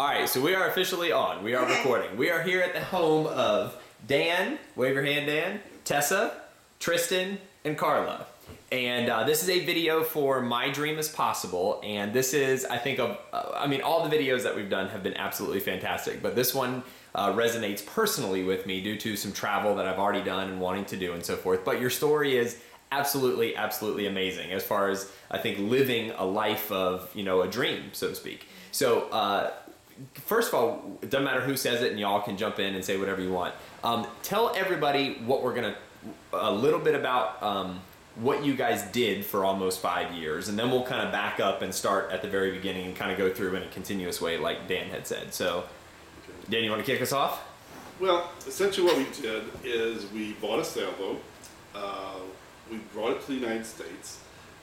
All right, so we are officially on. We are recording. We are here at the home of Dan, wave your hand, Dan, Tessa, Tristan, and Carla. And this is a video for My Dream is Possible. And this is, I think, all the videos that we've done have been absolutely fantastic. But this one resonates personally with me due to some travel that I've already done and wanting to do and so forth. But your story is absolutely, absolutely amazing as far as, I think, living a life of, a dream, so to speak. So, first of all, it doesn't matter who says it, and y'all can jump in and say whatever you want. Tell everybody what a little bit about what you guys did for almost 5 years, and then we'll kind of back up and start at the very beginning and kind of go through in a continuous way like Dan had said. So, Dan, you want to kick us off? Well, essentially what we did is we bought a sailboat, we brought it to the United States,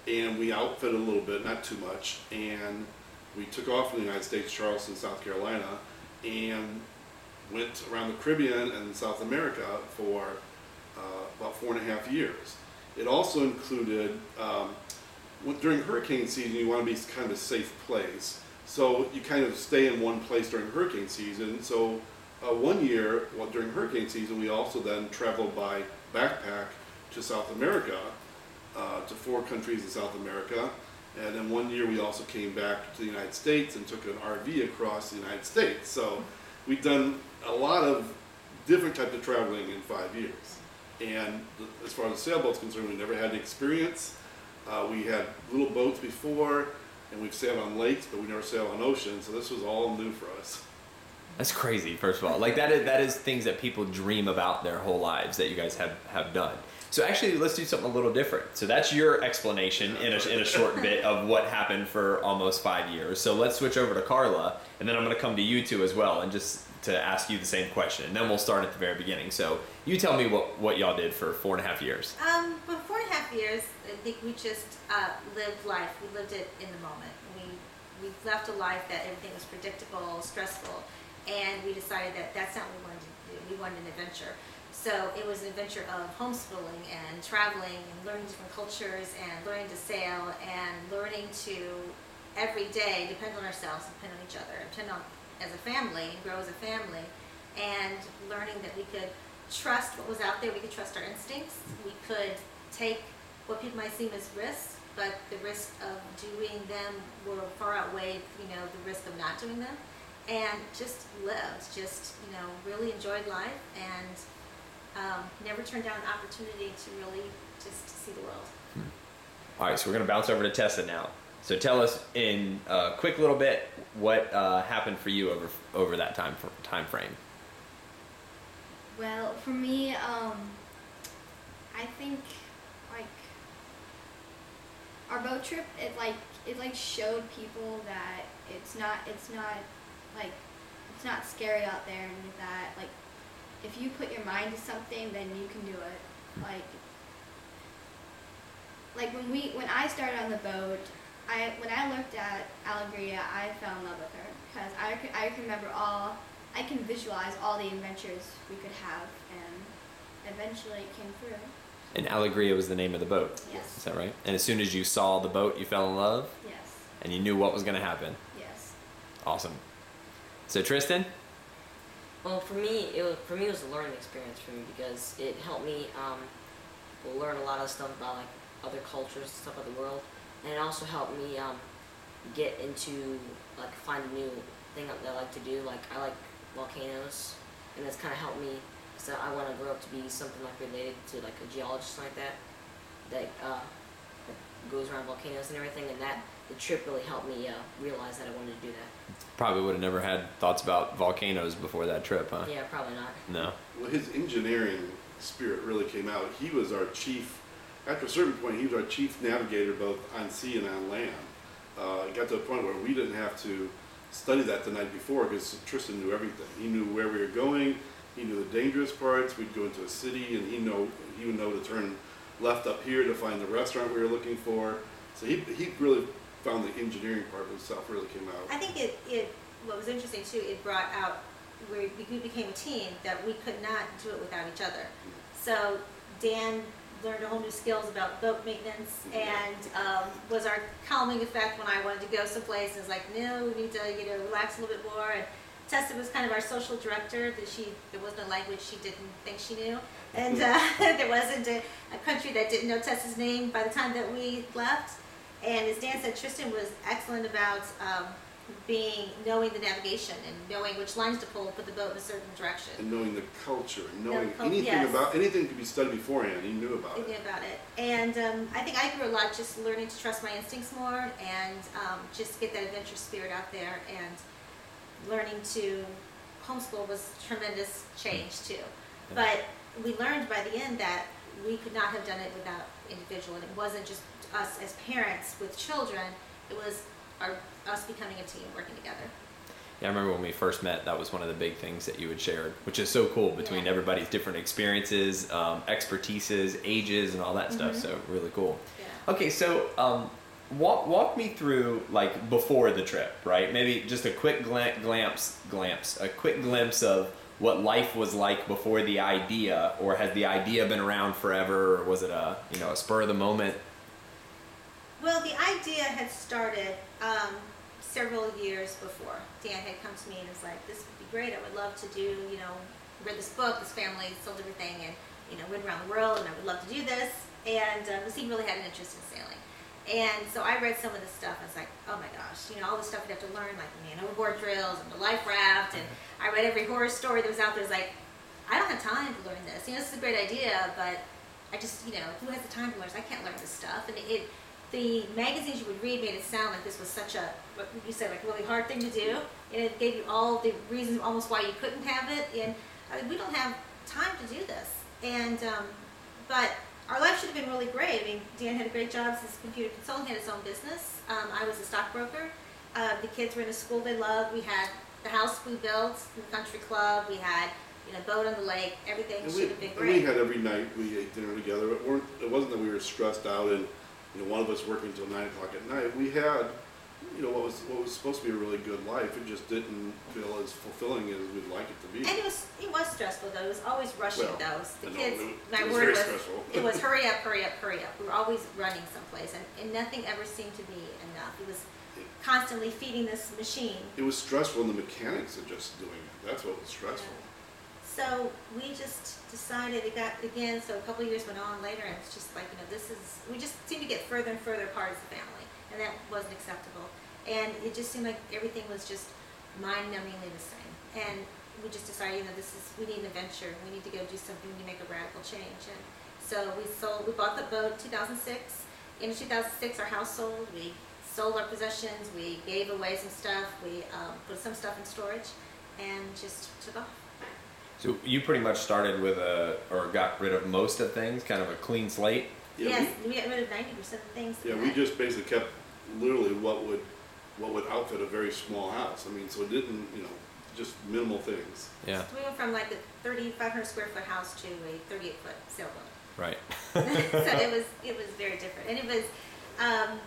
and we outfitted a little bit, not too much, and we took off in the United States, Charleston, South Carolina, and went around the Caribbean and South America for about 4.5 years. It also included, during hurricane season, you want to be kind of a safe place. So you kind of stay in one place during hurricane season. So one year, during hurricane season, we also then traveled by backpack to South America, to 4 countries in South America. And then one year we also came back to the United States and took an RV across the United States. So we've done a lot of different types of traveling in 5 years. And as far as the sailboat's concerned, we never had the experience. We had little boats before, and we've sailed on lakes, but we never sailed on oceans. So this was all new for us. That's crazy, first of all. Like that is things that people dream about their whole lives that you guys have done. So actually, let's do something a little different. So that's your explanation in a short bit of what happened for almost 5 years. So let's switch over to Carla, and then I'm going to come to you two as well, and just to ask you the same question. And then we'll start at the very beginning. So you tell me what y'all did for 4.5 years. For 4.5 years, I think we just lived life. We lived it in the moment. We left a life that everything was predictable, stressful, and we decided that that's not what we wanted to do. We wanted an adventure. So it was an adventure of homeschooling and traveling and learning different cultures and learning to sail and learning to every day depend on ourselves, depend on each other, depend on as a family and grow as a family, and learning that we could trust what was out there, we could trust our instincts, we could take what people might seem as risks, but the risk of doing them were far outweighed, the risk of not doing them, and just lived, really enjoyed life and never turned down an opportunity to really just see the world. All right, so we're going to bounce over to Tessa now. So tell us in a quick little bit what happened for you over that time frame. Well, for me, I think our boat trip it showed people that it's not scary out there, and that if you put your mind to something, then you can do it. When I started on the boat, when I looked at Alegria, I fell in love with her because I can remember I can visualize all the adventures we could have, and eventually it came through. And Alegria was the name of the boat. Yes. Is that right? And as soon as you saw the boat, you fell in love? Yes. And you knew what was going to happen? Yes. Awesome. So Tristan? Well, for me, it was a learning experience for me because it helped me learn a lot of stuff about other cultures, stuff of the world, and it also helped me get into find a new thing that I like to do. I like volcanoes, and that's kind of helped me. So I want to grow up to be something related to a geologist like that goes around volcanoes and everything. And the trip really helped me realize that I wanted to do that. Probably would have never had thoughts about volcanoes before that trip, huh? Yeah, probably not. No. Well, his engineering spirit really came out. He was our chief, after a certain point, he was our chief navigator both on sea and on land. It got to a point where we didn't have to study that the night before because Tristan knew everything. He knew where we were going, he knew the dangerous parts. We'd go into a city and he would know to turn left up here to find the restaurant we were looking for. So he really found the engineering part of himself really came out. I think what was interesting too, it brought out where we became a team that we could not do it without each other. So Dan learned a whole new skills about boat maintenance, and was our calming effect when I wanted to go someplace. And was like, no, we need to relax a little bit more. And Tessa was kind of our social director. There was no language she didn't think she knew, and there wasn't a country that didn't know Tessa's name by the time that we left. And as Dan said, Tristan was excellent about knowing the navigation and knowing which lines to pull, put the boat in a certain direction. And knowing the culture, and knowing Yes. anything could be studied beforehand. He knew about He it. knew about it. And I think I grew a lot just learning to trust my instincts more, and just get that adventure spirit out there, and learning to homeschool was tremendous change too. But we learned by the end that we could not have done it without individual, and it wasn't just us as parents with children, it was us becoming a team working together. Yeah, I remember when we first met, that was one of the big things that you had shared, which is so cool between everybody's different experiences, expertises, ages, and all that stuff. So really cool. Yeah. Okay, so walk me through like before the trip, right? Maybe just a quick a quick glimpse of what life was like before the idea, or has the idea been around forever, or was it a spur of the moment? Well, the idea had started several years before. Dan had come to me and was like, this would be great. I would love to do, read this book, this family sold everything, and, went around the world, and I would love to do this. And he really had an interest in sailing. And so I read some of this stuff, and I was like, oh my gosh, all the stuff you have to learn, like man overboard drills and the life raft. And I read every horror story that was out there. It was like, I don't have time to learn this. This is a great idea, but I just, who has the time to learn this? I can't learn this stuff. And the magazines you would read made it sound like this was such a, what you said, like really hard thing to do. And it gave you all the reasons almost why you couldn't have it. And we don't have time to do this. And, but our life should have been really great. I mean, Dan had a great job as a computer consultant, he had his own business. I was a stockbroker. The kids were in a school they loved. We had the house we built, the country club. We had, a boat on the lake. Everything should have been great. And we had every night, we ate dinner together. It wasn't that we were stressed out and one of us working until 9 o'clock at night. We had, what was supposed to be a really good life. It just didn't feel as fulfilling as we'd like it to be. And it was stressful though. It was always rushing those. The kids, my it was word very was, stressful. it was hurry up, hurry up, hurry up. We were always running someplace, and nothing ever seemed to be enough. It was constantly feeding this machine. It was stressful in the mechanics of just doing it. That's what was stressful. Yeah. So we just decided so a couple of years went on later, and it's just like, we just seemed to get further and further apart as a family, and that wasn't acceptable. And it just seemed like everything was just mind-numbingly the same. And we just decided, we need an adventure. We need to go do something to make a radical change. And so we bought the boat in 2006. In 2006, our house sold. We sold our possessions. We gave away some stuff. We put some stuff in storage, and just took off. So you pretty much started with or got rid of most of things, kind of a clean slate? Yeah, yes, we got rid of 90% of things. Yeah, we just basically kept literally what would outfit a very small house. I mean, so it didn't, just minimal things. Yeah. So we went from like a 3,500 square foot house to a 38-foot sailboat. Right. So it was very different, and it was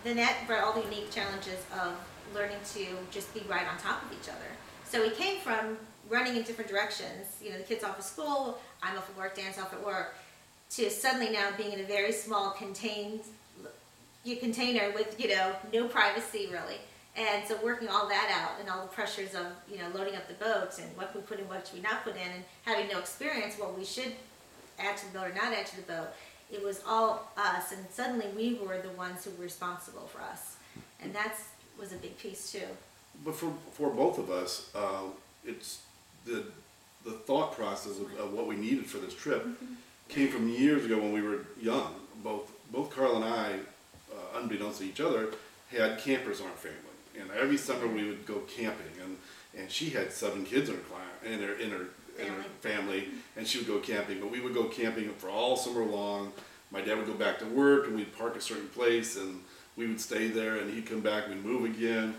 then that brought all the unique challenges of learning to just be right on top of each other. So we came from running in different directions. The kids off of school, I'm off at work, Dan's off at work, to suddenly now being in a very small container with no privacy really. And so working all that out and all the pressures of loading up the boats and what we put in, what we not put in, and having no experience what we should add to the boat or not add to the boat. It was all us, and suddenly we were the ones who were responsible for us, and that was a big piece too. But for both of us, it's the thought process of what we needed for this trip came from years ago when we were young. Both Carl and I, unbeknownst to each other, had campers in our family, and every summer we would go camping. And she had 7 kids in her family, and she would go camping. But we would go camping for all summer long. My dad would go back to work, and we'd park a certain place, and we would stay there, and he'd come back, we'd move again.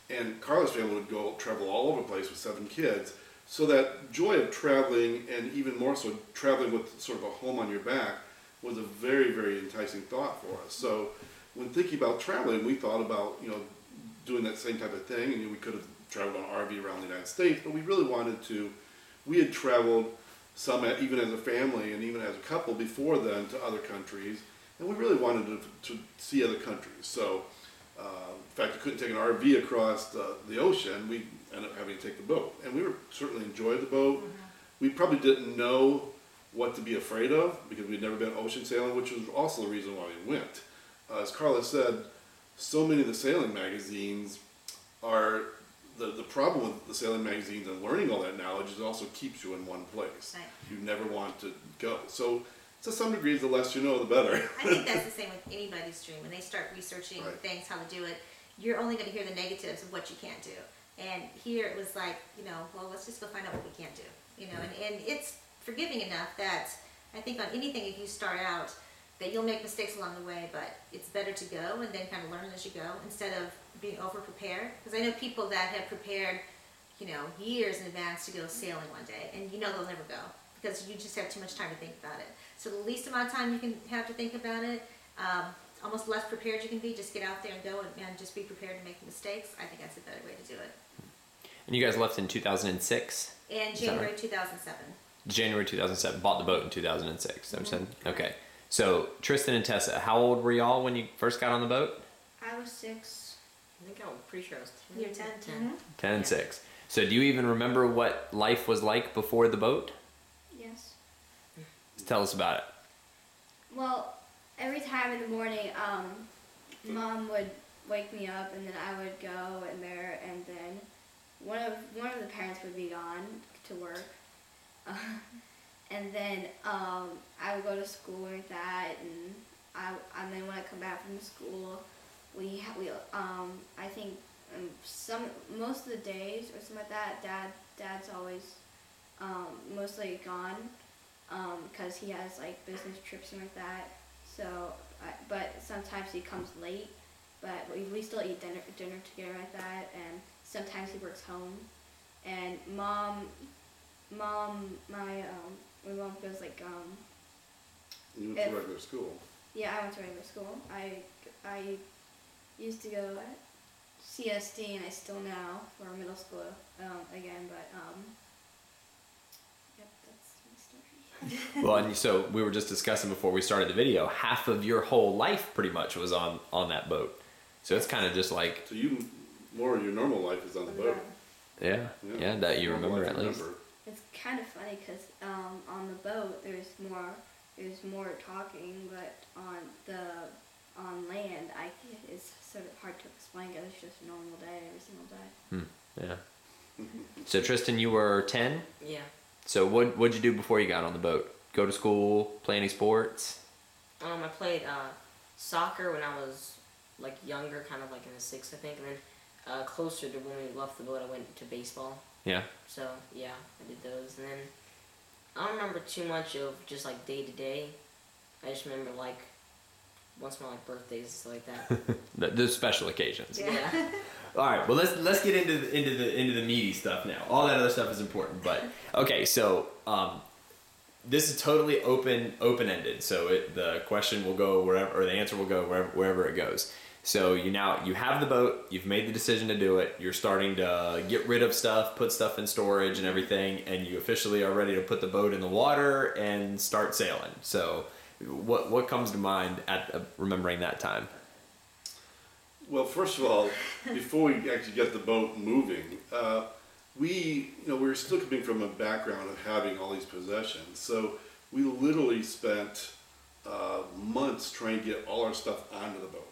And Carla's family would go travel all over the place with 7 kids. So that joy of traveling, and even more so traveling with sort of a home on your back, was a very, very enticing thought for us. So when thinking about traveling, we thought about doing that same type of thing, and we could have traveled on RV around the United States, but we really wanted to. We had traveled some even as a family and even as a couple before then to other countries, and we really wanted to see other countries. So, in fact, you couldn't take an RV across the ocean. We ended up having to take the boat, and we certainly enjoyed the boat. We probably didn't know what to be afraid of because we'd never been ocean sailing, which was also the reason why we went. As Carla said, so many of the sailing magazines are, the problem with the sailing magazines and learning all that knowledge is it also keeps you in one place. Right. You never want to go. So to some degree, the less you know, the better. I think that's the same with anybody's dream. When they start researching Right. things, how to do it, you're only going to hear the negatives of what you can't do. And here it was like, well, let's just go find out what we can't do. And it's forgiving enough that I think on anything, if you start out, that you'll make mistakes along the way, but it's better to go and then kind of learn as you go instead of being over-prepared. Because I know people that have prepared, years in advance to go sailing one day, and they'll never go because you just have too much time to think about it. So the least amount of time you can have to think about it, almost less prepared you can be, just get out there and go and just be prepared to make mistakes. I think that's a better way to do it. And you guys left in 2006? In January 2007. January 2007. Bought the boat in 2006. Okay. So Tristan and Tessa, how old were y'all when you first got on the boat? I was 6. I think I'm pretty sure I was 10. You're 10. 10. 10 and 6. So do you even remember what life was like before the boat? Yes. Tell us about it. Well, every time in the morning, Mom would wake me up, and then I would go in there, and then one of the parents would be gone to work, and then I would go to school like that, and then when I come back from school, I think most of the days or something like that, Dad's always mostly gone because he has like business trips and like that. So, but sometimes he comes late. But we still eat dinner together like that, and sometimes he works home. And my mom goes like You went to regular school. Yeah, I went to regular school. I used to go at CSD, and I still now for middle school again. But yep, that's my story. Well, and so we were just discussing before we started the video, half of your whole life pretty much was on that boat. So it's kind of just like... So more of your normal life is on the boat. Yeah, that you remember at least. It's kind of funny because on the boat there's more talking, but on land it's sort of hard to explain because it's just a normal day every single day. Yeah. So Tristan, you were 10? Yeah. So what'd you do before you got on the boat? Go to school, play any sports? I played soccer when I was like younger, kind of like in the 6th, I think, and then closer to when we left the boat, I went to baseball. Yeah. So yeah, I did those, and then I don't remember too much of just like day to day. I just remember like once in my like birthdays and stuff like that. The special occasions. Yeah. All right. Well, let's get into the meaty stuff now. All that other stuff is important, but okay. So this is totally open-ended. So the question will go wherever, or the answer will go wherever it goes. So you have the boat. You've made the decision to do it. You're starting to get rid of stuff, put stuff in storage and everything, and you officially are ready to put the boat in the water and start sailing. So what comes to mind at remembering that time? Well, first of all, before we actually get the boat moving, we were still coming from a background of having all these possessions. So we literally spent months trying to get all our stuff onto the boat.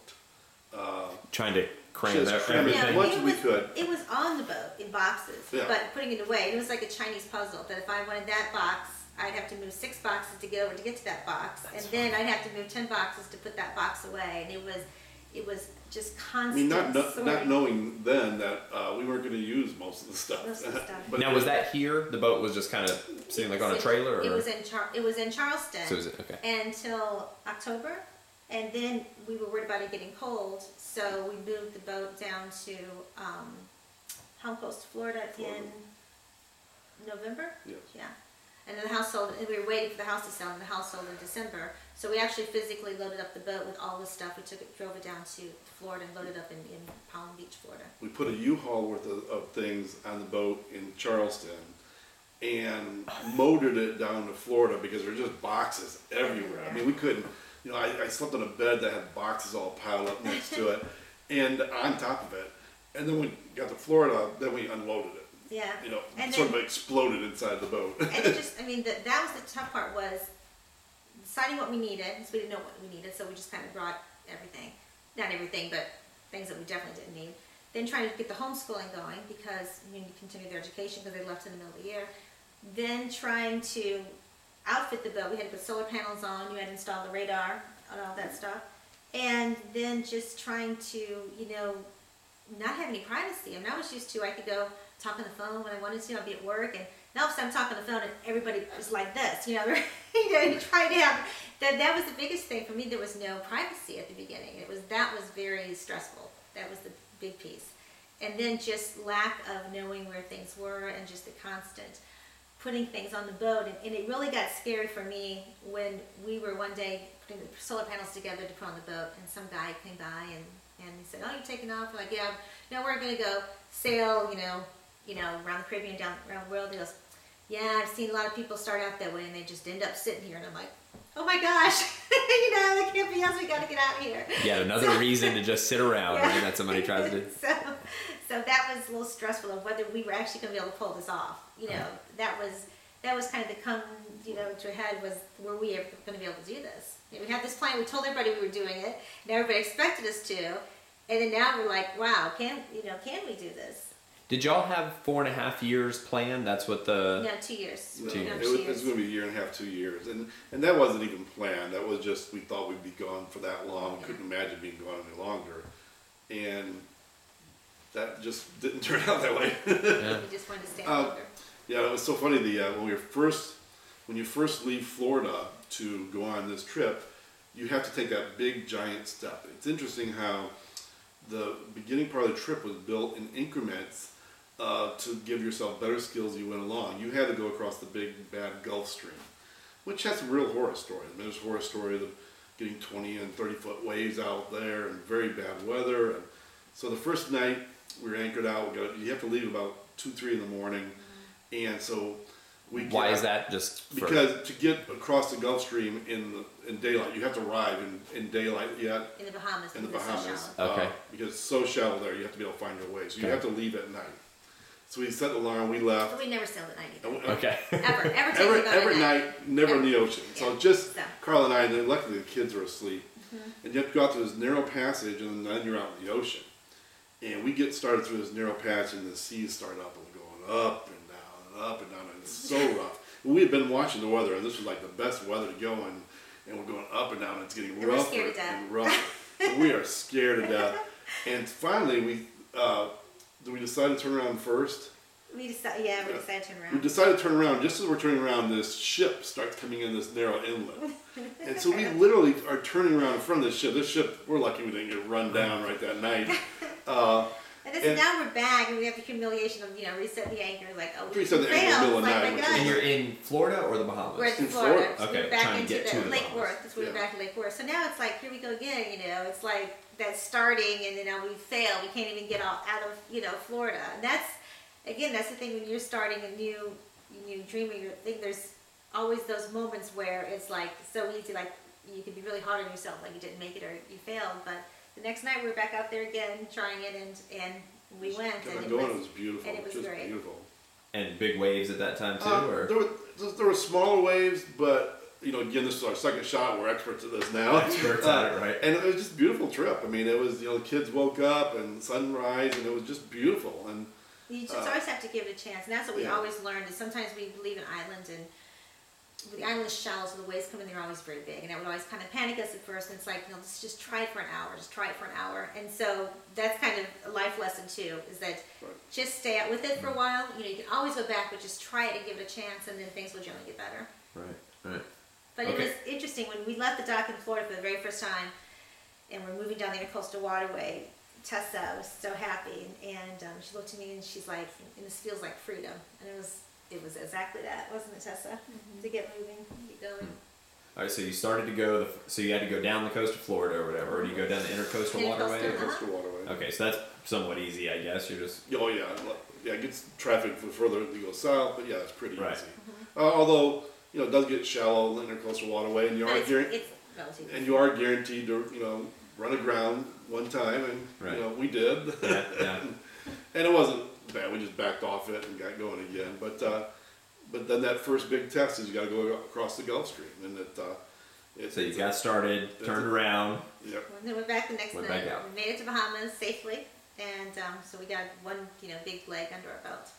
Trying to cram Cram everything. as much as we could. It was on the boat in boxes, Yeah. but putting it away. It was like a Chinese puzzle that if I wanted that box, I'd have to move 6 boxes to get over to get to that box, and then I'd have to move 10 boxes to put that box away, and it was just I mean, constant. not knowing then that we weren't going to use most of the stuff. Most of the stuff. But Now, was that here? The boat was just kind of sitting like on a trailer? Or? It was in Charleston. So is it okay? Until October, and then we were worried about it getting cold, so we moved the boat down to Home Coast, Florida in November. Yes. Yeah, and then the house sold. And we were waiting for the house to sell, and the house sold in December. So we actually physically loaded up the boat with all the stuff. We drove it down to Florida and loaded up in Palm Beach, Florida. we put a U-Haul worth of things on the boat in Charleston, and motored it down to Florida because there were just boxes everywhere. I mean, we couldn't, you know, I slept on a bed that had boxes all piled up next to it and on top of it. And then when we got to Florida, then we unloaded it. Yeah. You know, And sort then- of exploded inside the boat. And it just, I mean, that was the tough part, was deciding what we needed, because we didn't know what we needed, so we just kind of brought everything. Not everything, but things that we definitely didn't need. Then trying to get the homeschooling going, because we need to continue their education, because they left in the middle of the year. Then trying to outfit the boat. We had to put solar panels on, you had to install the radar, and all that stuff. And then just trying to, you know, not have any privacy. I mean, I was used to, I could go talk on the phone when I wanted to, I'd be at work, and now all of a sudden I'm talking on the phone and everybody was like this, you know, you trying to have, that was the biggest thing for me. There was no privacy at the beginning. That was very stressful. That was the big piece. And then just lack of knowing where things were, and just the constant putting things on the boat. And it really got scary for me when we were one day putting the solar panels together to put on the boat, and some guy came by and he said, "Oh, you taking off?" We're like, "Yeah, no, we're gonna go sail, you know, around the Caribbean, down around the world." He goes, "Yeah, I've seen a lot of people start out that way and they just end up sitting here." And I'm like, "Oh my gosh, you know, that can't be us. We got to get out of here." Yeah, another reason to just sit around, Yeah. right? That somebody tries to do. So that was a little stressful of whether we were actually going to be able to pull this off. You know, that was kind of the come, you know, to your head was, were we ever going to be able to do this? You know, we had this plan. We told everybody we were doing it, and everybody expected us to. And then now we're like, wow, can we do this? Did y'all have 4.5 years planned? That's what the... No, 2 years. No, 2 years. it was going to be a year and a half, 2 years, and that wasn't even planned. That was just, we thought we'd be gone for that long. We couldn't imagine being gone any longer, and that just didn't turn out that way. Yeah. We just wanted to stay longer. Yeah, it was so funny. When you first leave Florida to go on this trip, you have to take that big giant step. It's interesting how the beginning part of the trip was built in increments to give yourself better skills as you went along. You had to go across the big bad Gulf Stream, which has some real horror stories. I mean, there's horror stories of getting 20 and 30 foot waves out there and very bad weather. And so the first night we were anchored out. You have to leave about 2-3 in the morning, and so Why is that? Just for... because to get across the Gulf Stream in daylight, you have to arrive in daylight yet. In the Bahamas. In the because it's so Bahamas. shallow. Okay. Because it's so shallow there, you have to be able to find your way. So you Okay. have to leave at night. So we set the alarm, we left. But we never sailed at night either. And we- Okay. Ever take me Every at night, never in the ocean. So Yeah. just So. Carl and I, and then luckily the kids were asleep. And you have to go out to this narrow passage, and then you're out in the ocean. And we get started through this narrow passage, and the seas start up, and we're going up and down and up and down, and it's so rough. We had been watching the weather, and this was like the best weather to go in, and we're going up and down, and it's getting And we're rougher scared to death. and rougher. And we are scared to death. And finally, we decided to turn around first. We decided to turn around. We decided to turn around. Just as we're turning around, this ship starts coming in this narrow inlet. And so we literally are turning around in front of this ship. This ship, we're lucky we didn't get run down right that night. And now we're back, and we have the humiliation of, resetting the anchor, like, oh, we Reset the anchor in the failed. middle of It's the like, night, my which God. And you're in Florida or the Bahamas? We're in in Florida. Florida. So Okay, we're back trying to into get to the the Lake Bahamas. Worth. That's where we're back to Lake Worth. So now it's like, here we go again, it's like that starting, and then now we fail. We can't even get out of, Florida. And that's the thing when you're starting a new dream or your thing, there's always those moments where it's like so easy, like you can be really hard on yourself, like you didn't make it or you failed. But the next night we were back out there again, trying it, and we went. Kept And going, it was beautiful. and it was just great. beautiful. And big waves at that time too, or There were smaller waves, but again, this is our second shot. We're experts at this now. experts at it, right? And it was just a beautiful trip. I mean, it was the kids woke up and sunrise, and it was just beautiful. And you just always have to give it a chance, and that's what we Yeah. always learned. Is sometimes we believe in islands, and the island is shallow, so the waves come in, they're always very big, and that would always kind of panic us at first. And it's like, let's just try it for an hour, And so that's kind of a life lesson too, is that Right. just stay out with it for a while. You can always go back, but just try it and give it a chance, and then things will generally get better. Right. But Okay. it was interesting when we left the dock in Florida for the very first time, and we're moving down the Intercoastal Waterway. Tessa was so happy, and she looked at me and she's like, "And this feels like freedom." And it was exactly that, wasn't it, Tessa? To get moving, keep going. All right, so you started to go. So you had to go down the coast of Florida or whatever, or do you go down the Intercoastal Waterway? Intercoastal. Coastal Waterway. Okay, so that's somewhat easy, I guess. You're just Oh yeah, yeah, it gets traffic the further you go south, but yeah, it's pretty Right. easy. Although, you know, it does get shallow, the Intercoastal Waterway, and you But are it's relatively. and you are guaranteed to, you know, run aground one time, and Right. you know, we did. Yeah, yeah. And it wasn't bad. We just backed off it and got going again. But then that first big test is you got to go across the Gulf Stream, and So you got started, turned around. Yep. And then we're back the next Went night. back out. We made it to Bahamas safely, and so we got one, big leg under our belt.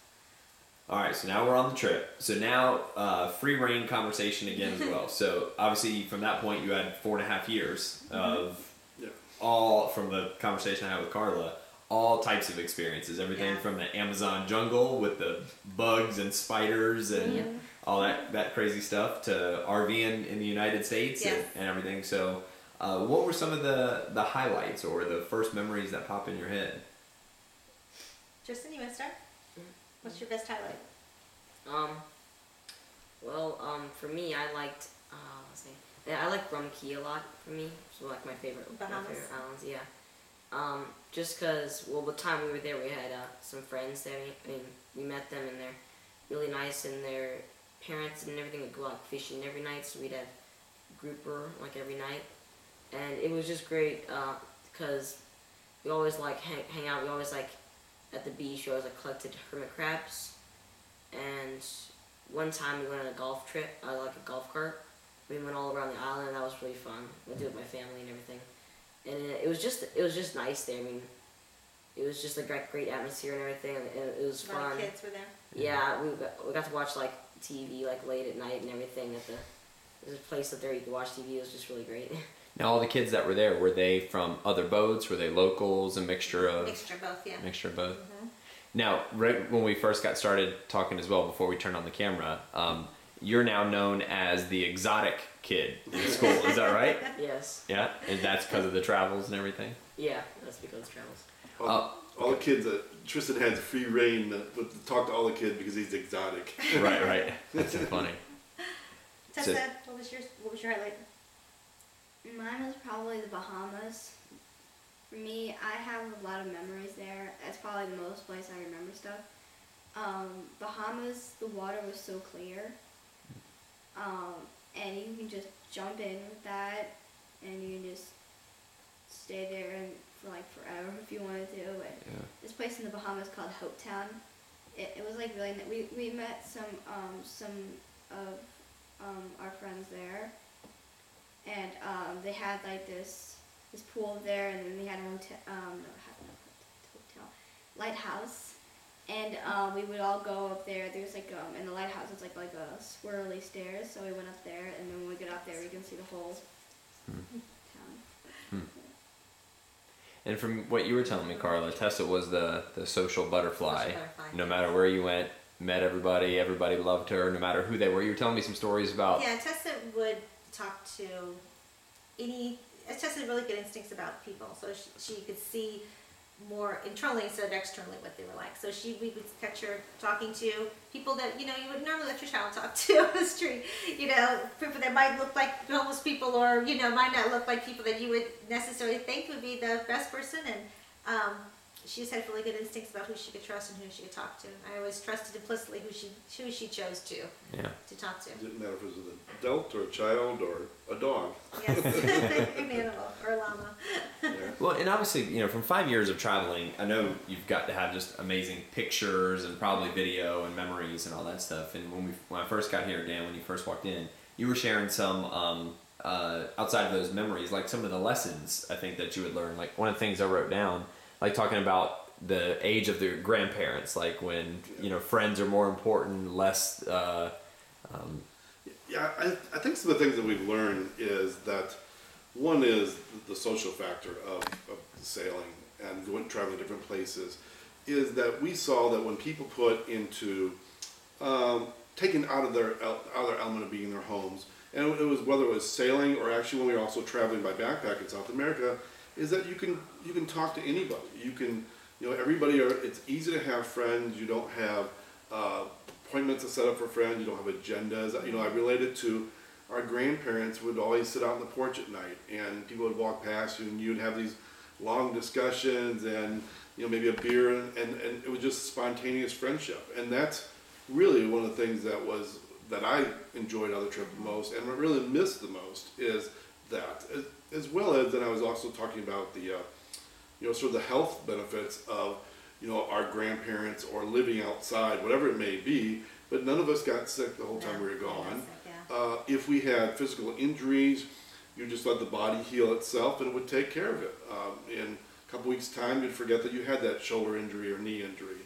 All right, so now we're on the trip. So now, free reign conversation again as well. So obviously, from that point, you had 4.5 years of Yeah. all, from the conversation I had with Carla, all types of experiences. Everything Yeah. from the Amazon jungle with the bugs and spiders and Yep. all that crazy stuff to RVing in the United States Yes. and everything. So, what were some of the highlights or the first memories that pop in your head? Tristan, you want to start? What's your best highlight? For me, I liked, let's see, yeah, I like Rum Key a lot. For me, it's like my favorite Bahamas. islands. Yeah. Just cause, the time we were there, we had some friends there. I mean, we met them and they're really nice, and their parents and everything would go out fishing every night. So we'd have grouper like every night, and it was just great because we always like hang out. We always like at the beach. We always like collected hermit crabs, and one time we went on a golf trip, like a golf cart. We went all around the island, and that was really fun. We did it with my family and everything, and it was just nice there. I mean, it was just a great atmosphere and everything, and it was A lot fun. of kids were there. Yeah, we got to watch like TV like late at night and everything. There's a place up there you could watch TV. It was just really great. Now, all the kids that were there, were they from other boats? Were they locals? A mixture of Mixture of both, yeah. Mixture of both. Mhm. Now, right when we first got started talking as well, before we turned on the camera, you're now known as the exotic kid in school. Is that right? Yes. Yeah, and that's because of the travels and everything. Yeah, that's because of travels. All the kids that Tristan has free reign to talk to all the kids because he's exotic. Right. That's so funny. Tessa, So- what was your highlight? Mine was probably the Bahamas. For me, I have a lot of memories there. That's probably the most place I remember stuff. Bahamas, the water was so clear. And you can just jump in with that, and you can just stay there and for like forever if you wanted to. And Yeah. this place in the Bahamas called Hope Town. It was like really. We met some of our friends there, and they had like this pool there, and then they had a hotel, lighthouse, and we would all go up there. There's like in the lighthouse it's like a swirly stairs, so we went up there, and then when we get up there we can see the whole town. And from what you were telling me, Carla, Tessa was the social butterfly. Social butterfly, No yes. matter where you went, met everybody loved her, no matter who they were. You were telling me some stories about. Yeah, Tessa would talk to Tessa had really good instincts about people, so she could see more internally instead of externally what they were like. So we would catch her talking to people that, you would normally let your child talk to on the street. People that might look like homeless people or, might not look like people that you would necessarily think would be the best person. And she just had really good instincts about who she could trust and who she could talk to. I always trusted implicitly who she chose to talk to. It didn't matter if it was an adult or a child or a dog. Yes, an animal or a llama. Yeah. Well, and obviously, from 5 years of traveling, I know you've got to have just amazing pictures and probably video and memories and all that stuff. And when I first got here, Dan, when you first walked in, you were sharing some outside of those memories, like some of the lessons I think that you would learn. Like one of the things I wrote down, like talking about the age of their grandparents, like when friends are more important, less. Yeah, I think some of the things that we've learned is that one is the social factor of sailing and traveling to different places, is that we saw that when people put into taken out of their element of being in their homes, and it was whether it was sailing or actually when we were also traveling by backpack in South America, is that you can talk to anybody. You can everybody it's easy to have friends. You don't have appointments to set up for friends. You don't have agendas. I related to our grandparents would always sit out on the porch at night, and people would walk past you, and you'd have these long discussions and, you know, maybe a beer, and it was just spontaneous friendship. And that's really one of the things that I enjoyed on the trip the most, and what really missed the most is that, as well as, then I was also talking about the, you know, sort of the health benefits of, you know, our grandparents or living outside, whatever it may be, but none of us got sick the whole time we were gone. If we had physical injuries, you just let the body heal itself and it would take care of it. In a couple weeks' time, you'd forget that you had that shoulder injury or knee injury.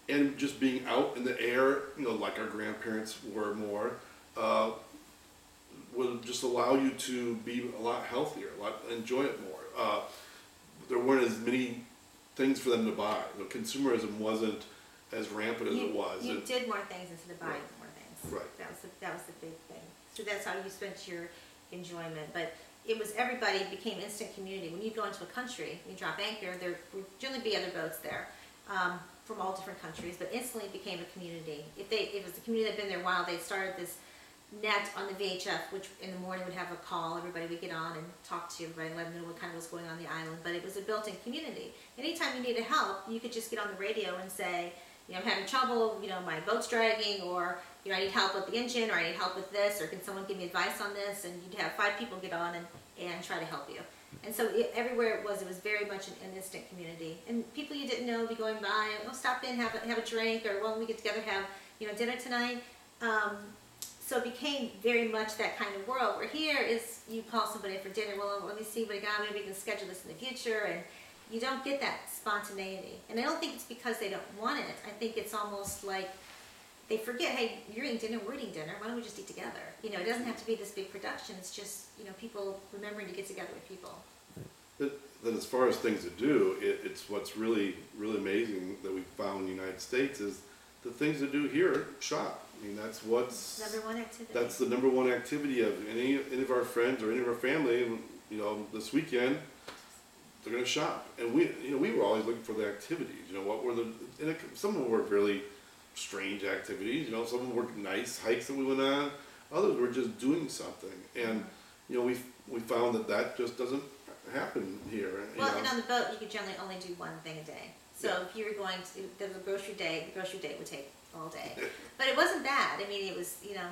And just being out in the air, you know, like our grandparents were more, would just allow you to be a lot healthier, enjoy it more. There weren't as many things for them to buy. The consumerism wasn't as rampant as it was. You did more things instead of buying more things. Right. That was the big thing. So that's how you spent your enjoyment. But it was, everybody became instant community. When you go into a country, you drop anchor, there would generally be other boats there. From all different countries, but instantly it became a community. If it was the community that had been there a while, they'd started this net on the VHF, which in the morning would have a call. Everybody would get on and talk to everybody, let them know what kind of was going on the island. But it was a built-in community. Anytime you needed help, you could just get on the radio and say, you know, I'm having trouble, you know, my boat's dragging, or, you know, I need help with the engine, or I need help with this, or can someone give me advice on this? And you'd have 5 people get on and try to help you. And so everywhere it was very much an instant community. And people you didn't know would be going by, oh, stop in, have a drink, or, well, we get together, have, you know, dinner tonight. So it became very much that kind of world, where here is, you call somebody for dinner, well, let me see what I got, maybe we can schedule this in the future, and you don't get that spontaneity. And I don't think it's because they don't want it. I think it's almost like they forget, hey, you're eating dinner, we're eating dinner, why don't we just eat together? You know, it doesn't have to be this big production, it's just, you know, people remembering to get together with people. That as far as things to do, it's what's really, really amazing that we found in the United States is the things to do here, shop. I mean, that's what's... Number one activity. That's the number one activity of any of our friends or any of our family, you know, this weekend, they're going to shop. And we were always looking for the activities, you know, what were some of them were really strange activities, you know, some of them were nice hikes that we went on, others were just doing something. And, you know, we found that just doesn't happen here. Well, and on the boat, you could generally only do one thing a day. So if you were going to, there was a grocery day, the grocery day would take all day. But it wasn't bad. I mean, it was, you know,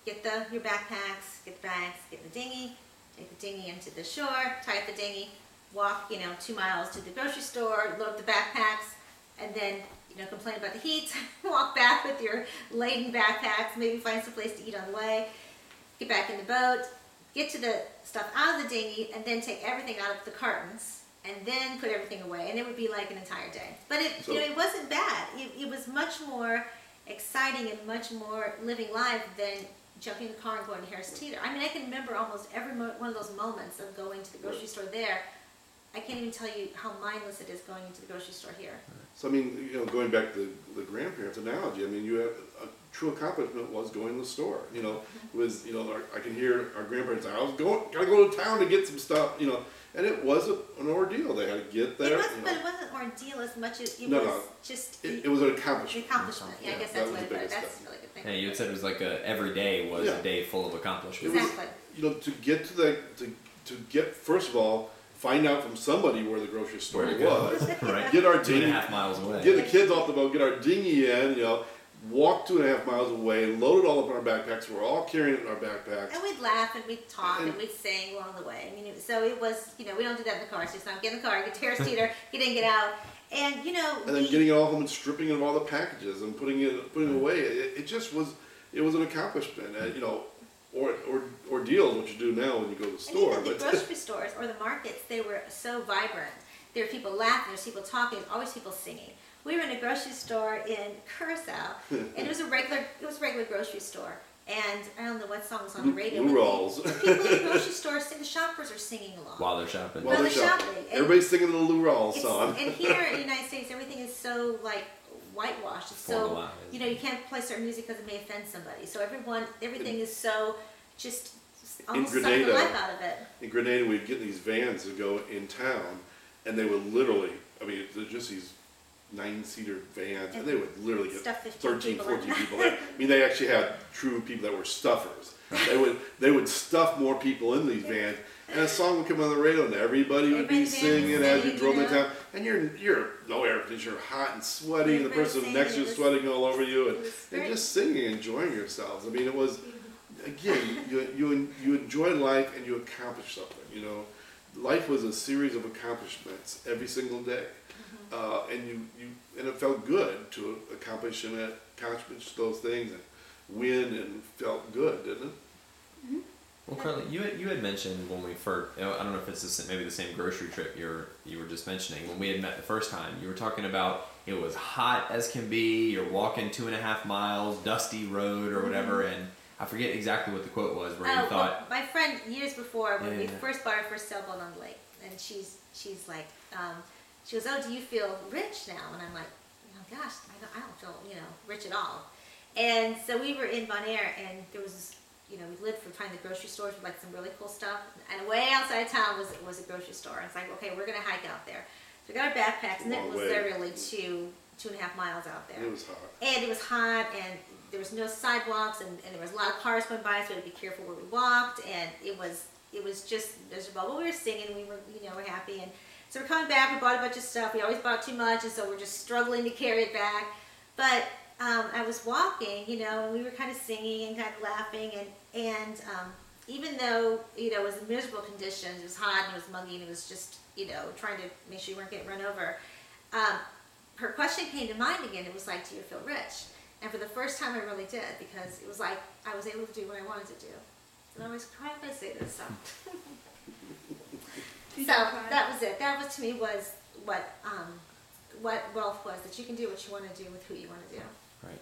get your backpacks, get the bags, get the dinghy, take the dinghy into the shore, tie up the dinghy, walk, you know, 2 miles to the grocery store, load up the backpacks, and then, you know, complain about the heat, walk back with your laden backpacks, maybe find some place to eat on the way, get back in the boat, get to the stuff out of the dinghy, and then take everything out of the cartons, and then put everything away, and it would be like an entire day. But you know, it wasn't bad. It was much more exciting and much more living life than jumping in the car and going to Harris Teeter. I mean, I can remember almost every one of those moments of going to the grocery store there. I can't even tell you how mindless it is going into the grocery store here. So I mean, you know, going back to the grandparents analogy, I mean, you have a true accomplishment was going to the store. You know, it was, you know, I can hear our grandparents say, gotta go to town to get some stuff, you know, and it was an ordeal. They had to get there. But it wasn't an ordeal as much as it was just... It was an accomplishment. An accomplishment. Yeah, I guess that's what it was. That's a really good thing. Yeah, you had said it was like every day was a day full of accomplishments. Exactly. You know, to get to get, first of all, find out from somebody where the grocery store was. Right. Get our dinghy 2.5 miles away. Get the kids off the boat. Get our dinghy in. You know, walk 2.5 miles away. Load it all up in our backpacks. We're all carrying it in our backpacks. And we'd laugh and we'd talk and we'd sing along the way. I mean, so it was. You know, we don't do that in the car. It's just not get in the car, get to Harris Teeter, get in, get out, and you know. And then getting it all home and stripping it of all the packages and putting it away. It just was. It was an accomplishment. And, you know. Or deals, what you do now when you go to the store. And even the grocery stores or the markets, they were so vibrant. There were people laughing, there was people talking, there was always people singing. We were in a grocery store in Curacao, and it was a regular grocery store. And I don't know what song was on the radio. Blue Rolls. The people in the grocery store, the shoppers are singing along. While they're shopping. While they're shopping. Everybody's singing the Lou Rawls song. And here in the United States, everything is so like whitewashed. It's so, you know, you can't play certain music because it may offend somebody. So everything is so just almost suck the life out of it. In Grenada, we'd get these vans to go in town, and they would literally, I mean, they're just these 9-seater vans, and they would literally get 13, 14 people. I mean, they actually had true people that were stuffers. They would stuff more people in these vans, And a song would come on the radio, and everybody would be singing as you drove into town. And you're no air conditioner, you're hot and sweaty, and the person next to you is sweating all over you, and just singing, enjoying yourselves. I mean, it was, again, you enjoy life and you accomplish something. You know, life was a series of accomplishments every single day, and and it felt good to accomplish those things and win, and felt good, didn't it? Mm-hmm. Well, Carly, you had mentioned when we first, I don't know if it's maybe the same grocery trip you were just mentioning, when we had met the first time, you were talking about it was hot as can be, you're walking 2.5 miles, dusty road or whatever, and I forget exactly what the quote was, where you thought... Well, my friend, years before, when we first bought our first sailboat on the lake, and she's like, she goes, oh, do you feel rich now? And I'm like, oh gosh, I don't feel, rich at all. And so we were in Bonaire, and there was this, we lived for trying the grocery stores with like some really cool stuff. And way outside of town was a grocery store. And it's like, okay, we're gonna hike out there. So we got our backpacks, and it was literally 2.5 miles out there. It was hot. And it was hot, and there was no sidewalks, and there was a lot of cars going by, so we had to be careful where we walked. And it was just miserable. But we were singing, we were, we're happy. And so we're coming back. We bought a bunch of stuff. We always bought too much, and so we're just struggling to carry it back. But I was walking, and we were kind of singing and kind of laughing, and even though, it was in miserable conditions, it was hot and it was muggy and it was just, trying to make sure you weren't getting run over, her question came to mind again. It was like, do you feel rich? And for the first time I really did, because it was like I was able to do what I wanted to do. And I always cry if I say this, so. So that was it. That was, to me, was what wealth was, that you can do what you want to do with who you want to do. Right.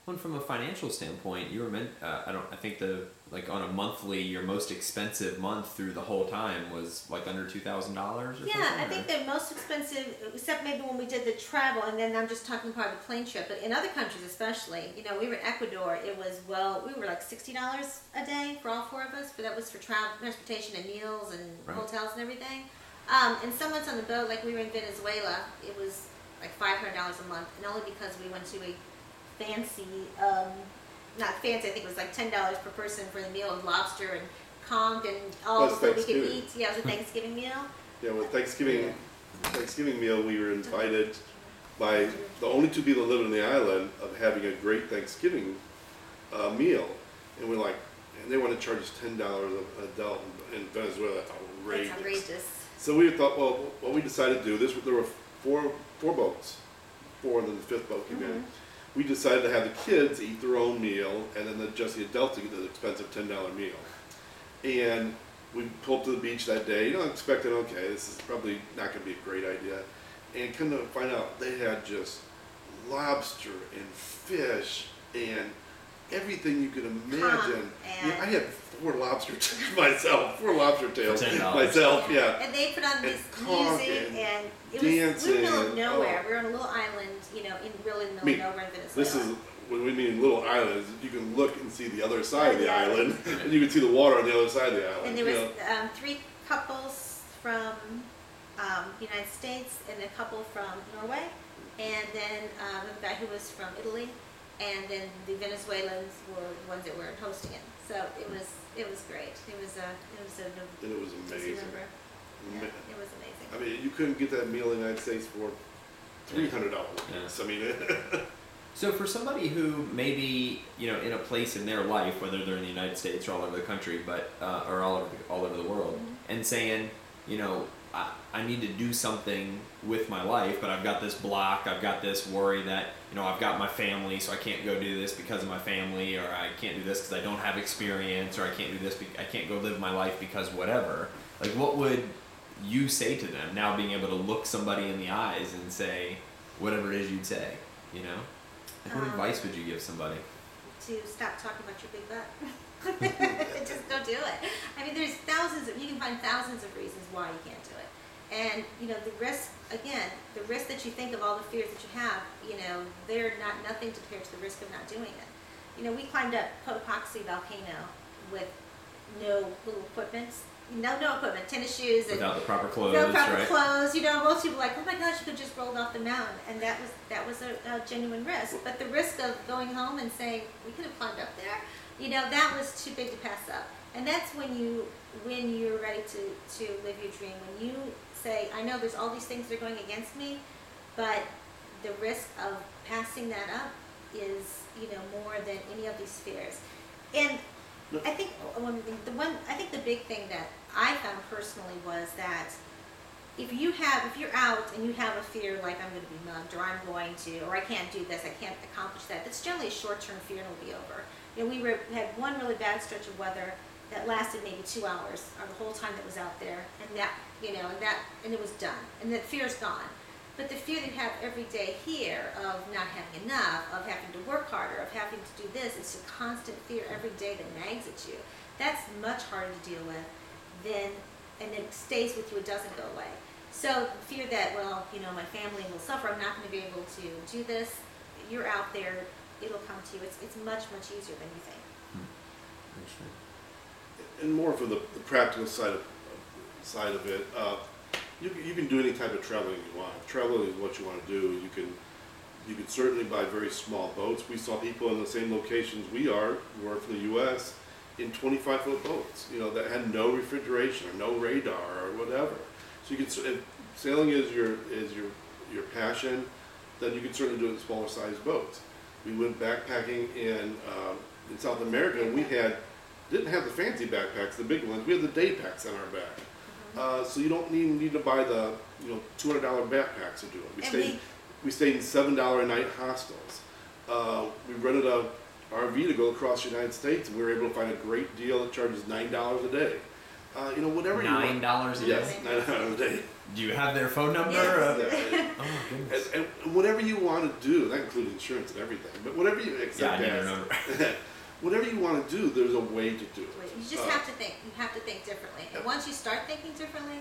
Well, from a financial standpoint, you were I think on a monthly, your most expensive month through the whole time was like under $2,000 or something? Yeah, I think the most expensive, except maybe when we did the travel, and then I'm just talking about the plane trip, but in other countries especially, we were in Ecuador, it was, we were like $60 a day for all four of us, but that was for travel, transportation and meals and hotels and everything. And some months on the boat, like we were in Venezuela, it was like $500 a month, and only because we went to a fancy, not fancy, I think it was like $10 per person for the meal with lobster and conch and all the food we could eat. Yeah, it was a Thanksgiving meal. Yeah, with Thanksgiving meal, we were invited by the only two people living on the island of having a great Thanksgiving meal, and we're like, and they want to charge us $10 an adult in Venezuela. That's outrageous. That's outrageous. So we thought, well, what we decided to do, there were four boats, and then the fifth boat came in. We decided to have the kids eat their own meal, and then just the adults eat the expensive $10 meal. And we pulled up to the beach that day, expecting, okay, this is probably not going to be a great idea. And come to find out, they had just lobster and fish and everything you could imagine. I had four lobster tails myself, yeah. And they put on this music, and it was, we were in the middle of nowhere. We were on a little island, really in the middle of nowhere in Venezuela. This is, when we mean little islands, you can look and see the other side of the island, and you can see the water on the other side of the island. And there was 3 couples from the United States, and a couple from Norway, and then a guy who was from Italy, and then the Venezuelans were the ones that were hosting it. So it was great. It was amazing. Yeah, it was amazing. I mean, you couldn't get that meal in the United States for $300. I mean. So for somebody who maybe, in a place in their life, whether they're in the United States or all over the country, but or all over the world, and saying, I need to do something with my life, but I've got this block, I've got this worry that, I've got my family, so I can't go do this because of my family, or I can't do this because I don't have experience, or I can't do this, I can't go live my life because whatever. Like, what would you say to them now, being able to look somebody in the eyes and say whatever it is you'd say, Like, what advice would you give somebody? To stop talking about your big butt. Just don't do it. I mean, you can find thousands of reasons why you can't do it. And, the risk, again, the risk that you think of, all the fears that you have, they're nothing compared to the risk of not doing it. We climbed up Cotopaxi volcano with no little equipment. No equipment, tennis shoes. And without the proper clothes, clothes. Most people are like, oh my gosh, you could just rolled off the mountain. And that was a genuine risk. But the risk of going home and saying, we could have climbed up there, that was too big to pass up. And that's when you're ready to live your dream. When you say, I know there's all these things that are going against me, but the risk of passing that up is, more than any of these fears. And I think I think the big thing that I found personally was that if you're out and you have a fear like I'm going to be mugged, or I'm going to, or I can't do this, I can't accomplish that, that's generally a short-term fear and it'll be over. We had one really bad stretch of weather that lasted maybe 2 hours, or the whole time that was out there, and that, and it was done, and that fear's gone. But the fear that you have every day here of not having enough, of having to work harder, of having to do this, it's a constant fear every day that nags at you. That's much harder to deal with and it stays with you, it doesn't go away. So fear that, my family will suffer, I'm not going to be able to do this, you're out there, it'll come to you. It's much, much easier than you think. And more for the practical side of it, you can do any type of traveling you want. If traveling is what you want to do. You can certainly buy very small boats. We saw people in the same locations we are from the U.S. in 25-foot boats, that had no refrigeration or no radar or whatever. So you can, if sailing is your passion, then you can certainly do it in smaller sized boats. We went backpacking in South America, and we didn't have the fancy backpacks, the big ones. We had the day packs on our back. So you don't need to buy the $200 backpacks to do it. We stayed in $7 a night hostels. We rented a RV to go across the United States, and we were able to find a great deal that charges $9 a day. Whatever you want. $9 a day? Yes, $9 a day. Do you have their phone number? Yes. Oh my goodness. And whatever you want to do, that includes insurance and everything, but whatever you accept whatever you want to do, there's a way to do it. You just have to think. You have to think differently. And once you start thinking differently,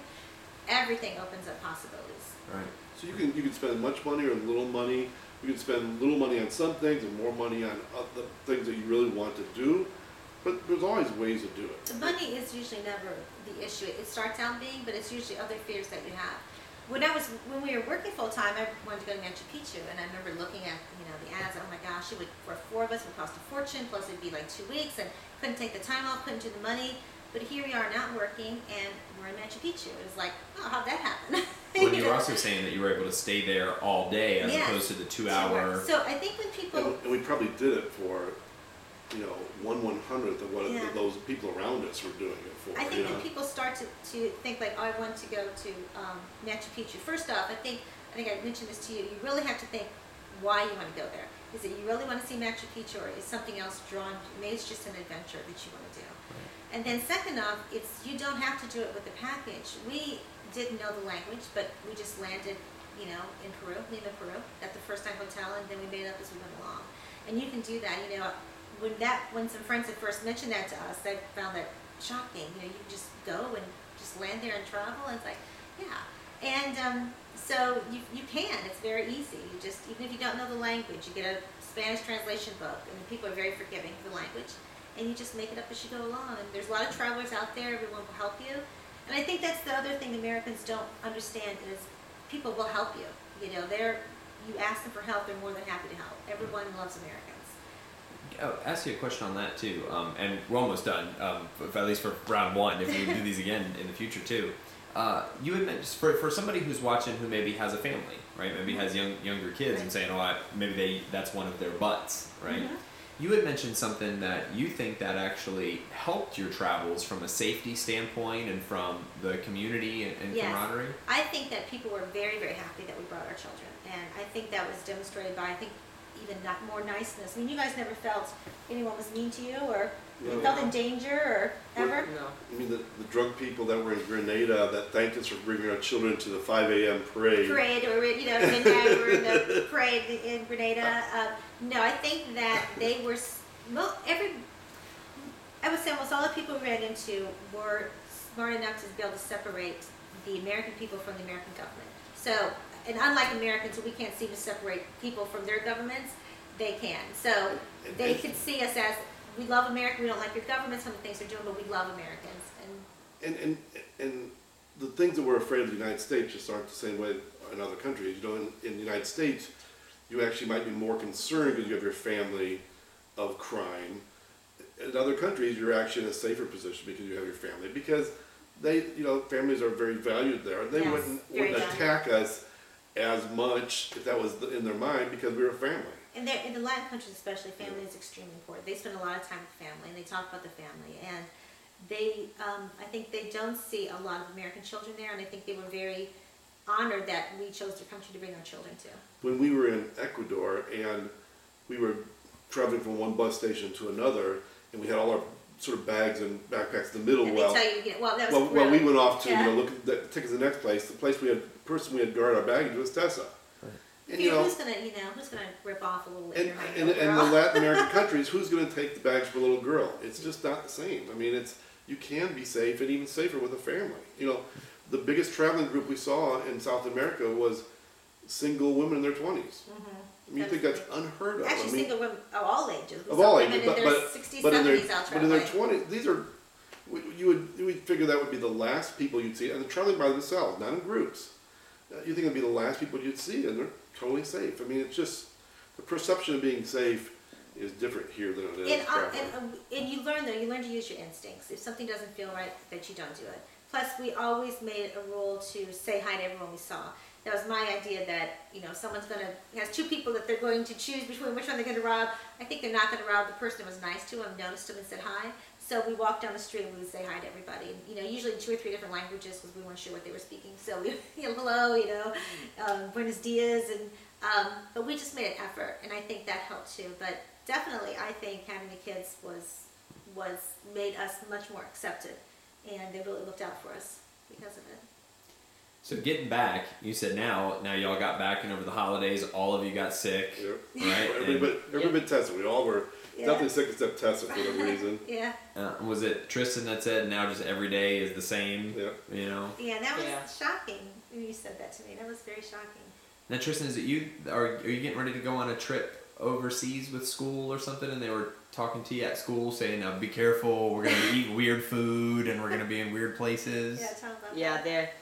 everything opens up possibilities. Right. So you can spend much money or little money. You can spend little money on some things and more money on the things that you really want to do. But there's always ways to do it. The money is usually never the issue. It starts out being, but it's usually other fears that you have. When we were working full time, I wanted to go to Machu Picchu, and I remember looking at the ads. Oh my gosh, for 4 of us, it would cost a fortune. Plus, it'd be like 2 weeks, and couldn't take the time off, couldn't do the money. But here we are, not working, and we're in Machu Picchu. It was like, oh, how'd that happen? Well, you were also saying that you were able to stay there all day as opposed to the 2 hour. So I think when people And we probably did it for 1/100th of what those people around us were doing it for. I think when people start to think like, oh, I want to go to Machu Picchu. First off, I think I mentioned this to you. You really have to think why you want to go there. Is it you really want to see Machu Picchu, or is something else drawn? Maybe it's just an adventure that you want to do. Right. And then second off, you don't have to do it with the package. We didn't know the language, but we just landed, in Peru, Lima, Peru, at the first time hotel, and then we made up as we went along. And you can do that. When some friends had first mentioned that to us, they found that shocking. You just go and just land there and travel, and it's like, yeah. And so you can. It's very easy. You just, even if you don't know the language, you get a Spanish translation book, and people are very forgiving for the language, and you just make it up as you go along. And there's a lot of travelers out there. Everyone will help you. And I think that's the other thing Americans don't understand is people will help you. You ask them for help, they're more than happy to help. Everyone loves Americans. I'll ask you a question on that too, and we're almost done, at least for round 1, if we do these again in the future too. You had mentioned, for somebody who's watching who maybe has a family, right, maybe has younger kids, and saying, maybe that's one of their butts, right? Mm-hmm. You had mentioned something that you think that actually helped your travels from a safety standpoint and from the community and camaraderie. I think that people were very, very happy that we brought our children, and I think that was demonstrated by, even more niceness. I mean, you guys never felt anyone was mean to you, or you felt in danger, or ever? No. I mean, the drunk people that were in Grenada that thanked us for bringing our children to the 5 a.m. parade. Or midnight, we're in the parade in Grenada. No, I think that they were, I would say almost all the people we ran into were smart enough to be able to separate the American people from the American government. So, and unlike Americans, we can't seem to separate people from their governments, they can. So they could see us as, we love America, we don't like your government, some of the things they're doing, but we love Americans. And the things that we're afraid of the United States just aren't the same way in other countries. In the United States, you actually might be more concerned because you have your family of crime. in other countries, you're actually in a safer position because you have your family. Because they, families are very valued there. They Yes, wouldn't very attack us as much if that was in their mind because we were a family. And in the Latin countries especially, family is extremely important. They spend a lot of time with family, and they talk about the family. And they, I think they don't see a lot of American children there, and I think they were very honored that we chose their country to bring our children to. When we were in Ecuador and we were traveling from one bus station to another, and we had all our sort of bags and backpacks in the middle. And Well, they tell you, that was well, we went off to Yeah. look at take us to the next place. The place person we had guarded our baggage was Tessa. And who's gonna rip off a little and, nine and, and the Latin American countries, who's going to take the bags for a little girl? It's just not the same. I mean, you can be safe and even safer with a family. The biggest traveling group we saw in South America was single women in their 20s. I mean, you think that's unheard of. Actually, single women of all ages. Of all women ages, in their 60s, 70s out but in their traveling. 20s, these are, you would figure that would be the last people you'd see, and they're traveling by themselves, not in groups. You think it'd be the last people you'd see, and they're totally safe. I mean, it's just, the perception of being safe is different here than it is traveling. And you learn to use your instincts. If something doesn't feel right, that you don't do it. Plus, we always made it a rule to say hi to everyone we saw. That was my idea that, someone's has two people that they're going to choose between which one they're going to rob. I think they're not going to rob the person that was nice to them, noticed them and said hi. So we walked down the street and we would say hi to everybody. And, usually 2 or 3 different languages because we weren't sure what they were speaking. So we, hello, buenos dias. But we just made an effort, and I think that helped too. But definitely, I think having the kids was made us much more accepted, and they really looked out for us because of it. So getting back, you said now y'all got back, and over the holidays, all of you got sick, right? Everybody Tessa. We all were definitely sick except Tessa for some reason. Yeah. Was it Tristan that said now just every day is the same? Yeah. Yeah, that was shocking when you said that to me. That was very shocking. Now, Tristan, is it you? Are you getting ready to go on a trip overseas with school or something? And they were talking to you at school, saying, "Now, be careful. We're gonna eat weird food, and we're gonna be in weird places." Yeah, tell about Yeah, that.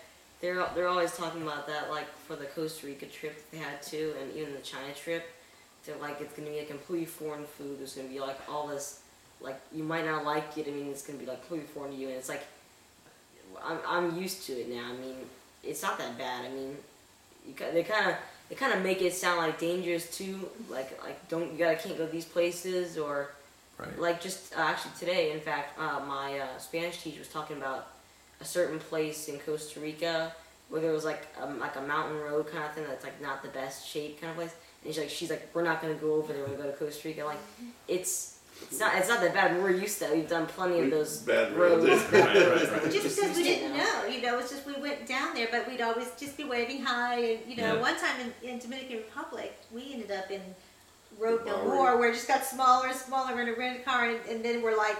they're always talking about that, like for the Costa Rica trip that they had too, and even the China trip. They're like, it's gonna be a completely foreign food. There's gonna be like all this, like you might not like it. I mean, it's gonna be like completely foreign to you, and it's like I'm used to it now. I mean, it's not that bad. I mean, they kind of make it sound like dangerous too. Like can't go these places or Right. like just actually today. In fact, my Spanish teacher was talking about a certain place in Costa Rica where there was like a mountain road kind of thing that's like not the best shape kind of place. And she's like, we're not gonna go over there when we go to Costa Rica. Like, it's not that bad. We're used to that. We've done plenty of those bad roads. Right. Just because we didn't know, it's just we went down there, but we'd always just be waving hi. And one time in Dominican Republic, we ended up in Road No More, where it just got smaller and smaller. We're in a rented car, and then we're like,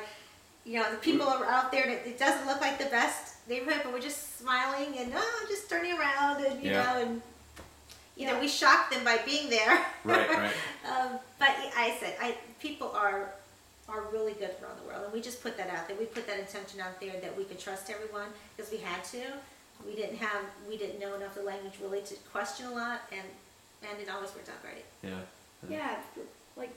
the people are out there. And it doesn't look like the best neighborhood, but we're just smiling and just turning around, and and. We shocked them by being there. Right. But people are really good around the world, and we just put that out there. We put that intention out there that we could trust everyone because we had to. We didn't know enough of the language really to question a lot, and it always worked out great. Yeah. Yeah, like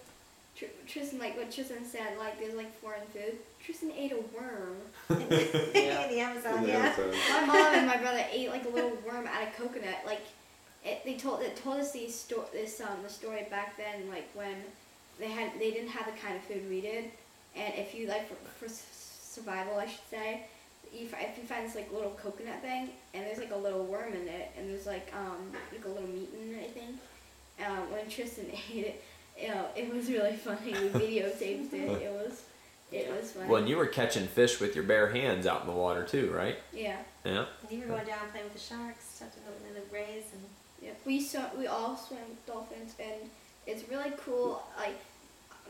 Tristan, like what Tristan said, like there's like foreign food. Tristan ate a worm. In the Amazon, My mom and my brother ate like a little worm out of coconut. Like they told us the story back then, like when they didn't have the kind of food we did, and if you like for survival, I should say, if you find this like little coconut thing and there's like a little worm in it and there's like a little meat in it, I think. When Tristan ate it, it was really funny. We videotaped it. It was funny. Well, and you were catching fish with your bare hands out in the water too, right? Yeah. Yeah. And you were going down and playing with the sharks, touching them in the rays, and we all swim with dolphins, and it's really cool. Like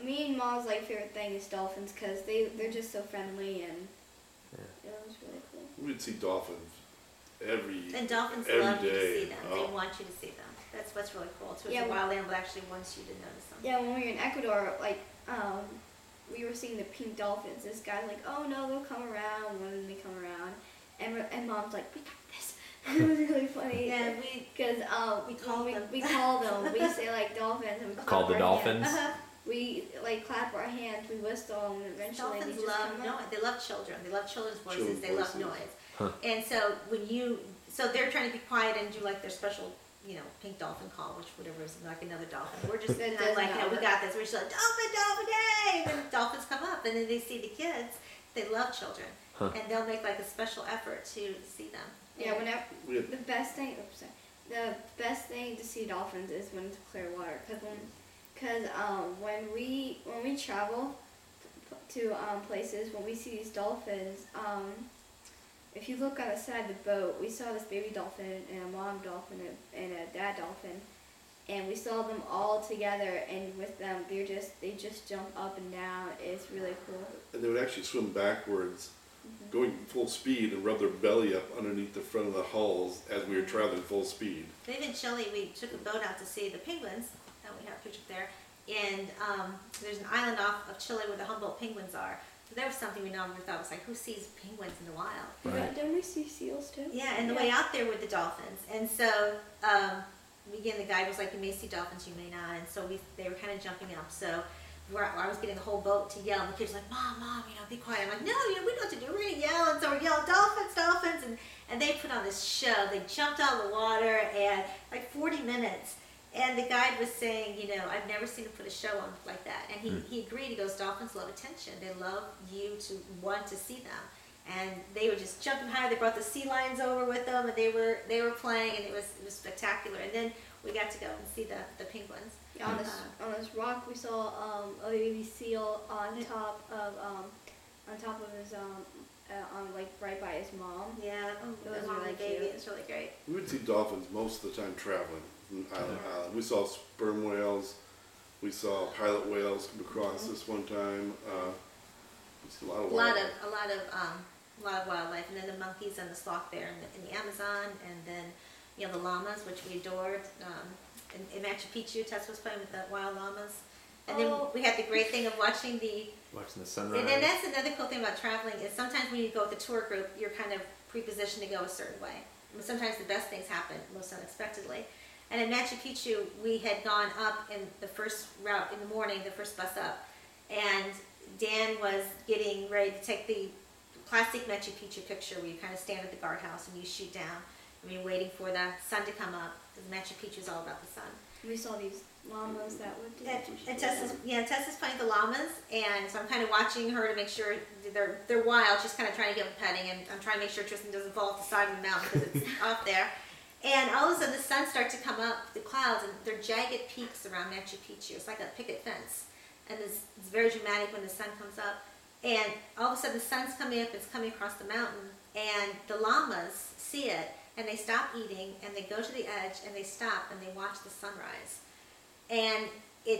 me and Mom's favorite thing is dolphins because they're just so friendly, and it was really cool. We'd see dolphins and dolphins every love you to day. see them. They want you to see them. That's what's really cool. So it's Yeah, a wild animal that actually wants you to notice them. Yeah, when we were in Ecuador, we were seeing the pink dolphins. This guy's like, "Oh no, they'll come around." When did they come around? And Mom's like, "We got this." It was really funny. Yeah, because we call them. We call them. We say like dolphins, and we Called the dolphins. we like clap our hands, we whistle, and eventually we Dolphins just love come noise. up. They love children. They love children's voices. Children's They love voices. noise. Huh. And so so they're trying to be quiet and do like their special, pink dolphin call, which whatever is like another dolphin. We're just That kind of doesn't like, we matter. got this. We're just like dolphin, dolphin, hey! And then dolphins come up, and then they see the kids. They love children, Huh. and they'll make like a special effort to see them. Yeah, whenever We had, the best thing, the best thing to see dolphins is when it's clear water, because when we travel to places, when we see these dolphins, if you look on the side of the boat, we saw this baby dolphin and a mom dolphin and a dad dolphin, and we saw them all together, and with them they just jump up and down. It's really cool. and they would actually swim backwards, going full speed and rub their belly up underneath the front of the hulls as we were traveling full speed. Live in Chile, we took a boat out to see the penguins, and we have a picture there. And there's an island off of Chile where the Humboldt penguins are. So there was something we never thought was like, who sees penguins in the wild? Right. Don't we see seals too? Yeah, and the way out there were the dolphins. And so again, the guide was like, you may see dolphins, you may not. And so they were kind of jumping up. So I was getting the whole boat to yell, and the kids were like, Mom, be quiet. I'm like, no, we know what to do. We're gonna yell. And so we're yelling, dolphins, dolphins, and they put on this show. They jumped out of the water, and like 40 minutes. And the guide was saying, I've never seen him put a show on like that. And he agreed. He goes, dolphins love attention. They love you to want to see them. And they were just jumping high. They brought the sea lions over with them, and they were playing, and it was spectacular. And then we got to go and see the penguins. Yeah, on this rock, we saw a baby seal on top of his like right by his mom. Yeah, It was the mom really and the baby. cute. It was really great. We would see dolphins most of the time traveling from island to island. We saw sperm whales. We saw pilot whales come across this one time. We see a lot of A lot wildlife. of wildlife, and then the monkeys and the sloth bear in the Amazon, and then the llamas, which we adored. In Machu Picchu, Tess was playing with the wild llamas, and then we had the great thing of watching the. Watching the sunrise. And then that's another cool thing about traveling is sometimes when you go with the tour group, you're kind of pre-positioned to go a certain way. And sometimes the best things happen most unexpectedly. And in Machu Picchu, we had gone up in the first route in the morning, the first bus up, and Dan was getting ready to take the classic Machu Picchu picture where you kind of stand at the guardhouse and you shoot down. And you're waiting for the sun to come up, because Machu Picchu is all about the sun. We saw these llamas that would do And Tessa's playing the llamas, and so I'm kind of watching her to make sure they're wild. She's kind of trying to give them petting, and I'm trying to make sure Tristan doesn't fall off the side of the mountain because it's up there. And all of a sudden the sun starts to come up, the clouds, and they're jagged peaks around Machu Picchu. It's like a picket fence, and it's very dramatic when the sun comes up. And all of a sudden the sun's coming up, it's coming across the mountain, and the llamas see it, and they stop eating, and they go to the edge, and they stop, and they watch the sunrise. And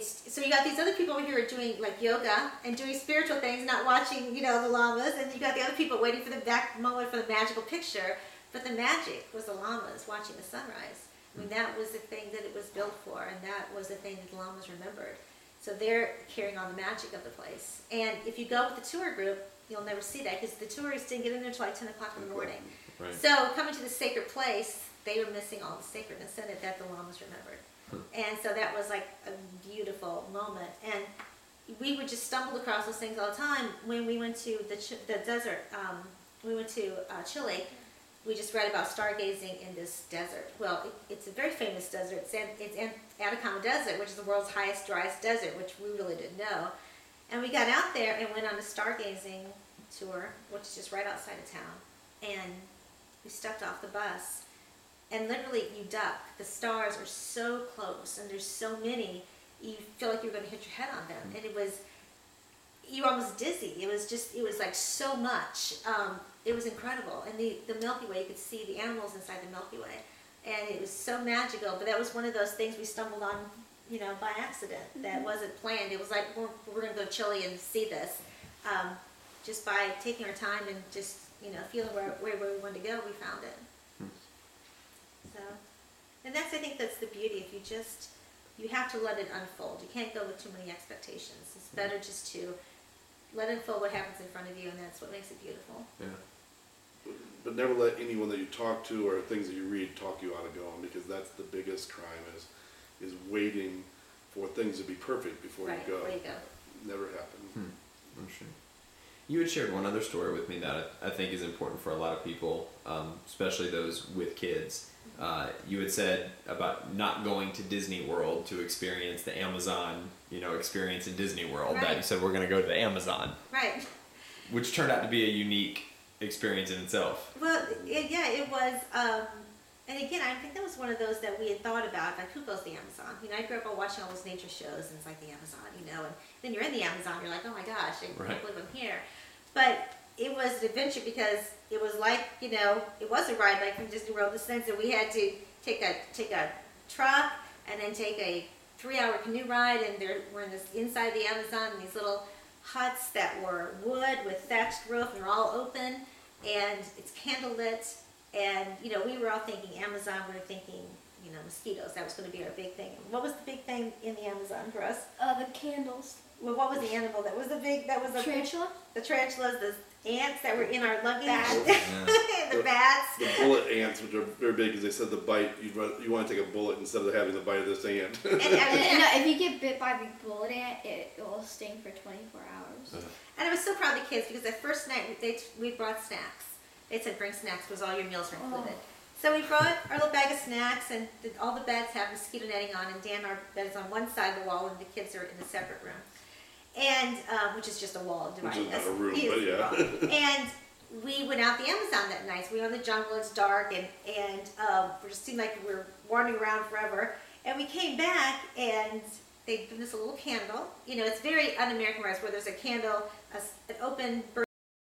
so you got these other people over here doing like yoga and doing spiritual things, not watching, the llamas, and you got the other people waiting for the back moment for the magical picture. But the magic was the llamas watching the sunrise. I mean, that was the thing that it was built for, and that was the thing that the llamas remembered. So they're carrying on the magic of the place. And if you go with the tour group, you'll never see that, because the tourists didn't get in there until like 10 o'clock in the morning. Right. So coming to the sacred place, they were missing all the sacredness in it that the llamas remembered. And so that was like a beautiful moment. And we would just stumble across those things all the time. When we went to the desert, we went to Chile. We just read about stargazing in this desert. Well, it's a very famous desert. It's Atacama Desert, which is the world's highest, driest desert, which we really didn't know. And we got out there and went on a stargazing tour, which is just right outside of town. And we stepped off the bus, and literally you duck. The stars are so close, and there's so many, you feel like you're going to hit your head on them. And you were almost dizzy. It was like so much. It was incredible. And the Milky Way, you could see the animals inside the Milky Way. And it was so magical. But that was one of those things we stumbled on, by accident. That wasn't planned. It was like, we're going to go to Chile and see this. Just by taking our time and just, feeling where we wanted to go, we found it. So, and I think that's the beauty. If you have to let it unfold. You can't go with too many expectations. It's better just to let it unfold what happens in front of you, and that's what makes it beautiful. Yeah. But never let anyone that you talk to or things that you read talk you out of going, because that's the biggest crime is waiting for things to be perfect before Right, you go. before you go. Never happened. Interesting. You had shared one other story with me that I think is important for a lot of people, especially those with kids. You had said about not going to Disney World to experience the Amazon, experience in Disney World. That Right. you said we're going to go to the Amazon, Right. which turned out to be a unique experience in itself. Well, it was, and again, I think that was one of those that we had thought about, like, who goes to the Amazon? I grew up watching all those nature shows, and it's like the Amazon, and then you're in the Amazon, you're like, oh my gosh, I Right. can't believe I'm here. But it was an adventure because it was like, it was a ride like from Disney World in the sense that we had to take a truck and then take a 3-hour canoe ride, and we're in this inside the Amazon in these little huts that were wood with thatched roof, and they're all open, and it's candlelit, and we were all thinking Amazon. We were thinking mosquitoes. That was going to be our big thing. What was the big thing in the Amazon for us? The candles. Well, what was the animal that was the big? That was Tarantula? the tarantulas, the ants that were in our luggage, Yeah. the bats. The bullet ants, which are very big, because they said the bite, you want to take a bullet instead of having the bite of this ant. And If you get bit by the bullet ant, it will sting for 24 hours. And I was so proud of the kids because the first night we brought snacks. They said bring snacks because all your meals are included. So we brought our little bag of snacks, and all the beds have mosquito netting on, and Dan, our bed is on one side of the wall, and the kids are in a separate room. And, which is just a wall dividing Which is us. not a room, It is but a yeah. wall. And we went out the Amazon that night. So we were in the jungle, it's dark, and it just seemed like we were wandering around forever. And we came back, and they'd given us a little candle. It's very un-American where there's a candle, an open